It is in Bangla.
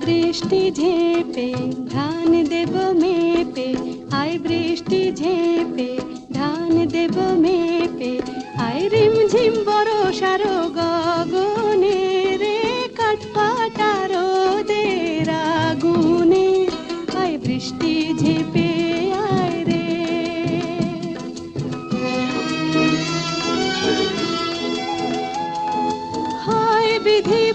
বৃষ্টি ঝেপে ধান দেব মেপে, আয় বৃষ্টি ঝেপে ধান দেব মেপে, আয় রিমঝিম বরষার গগনে রে, কাঠফাটা রোদের আগুনে, আয় বৃষ্টি ঝেপে আয় রে। হয় বিধি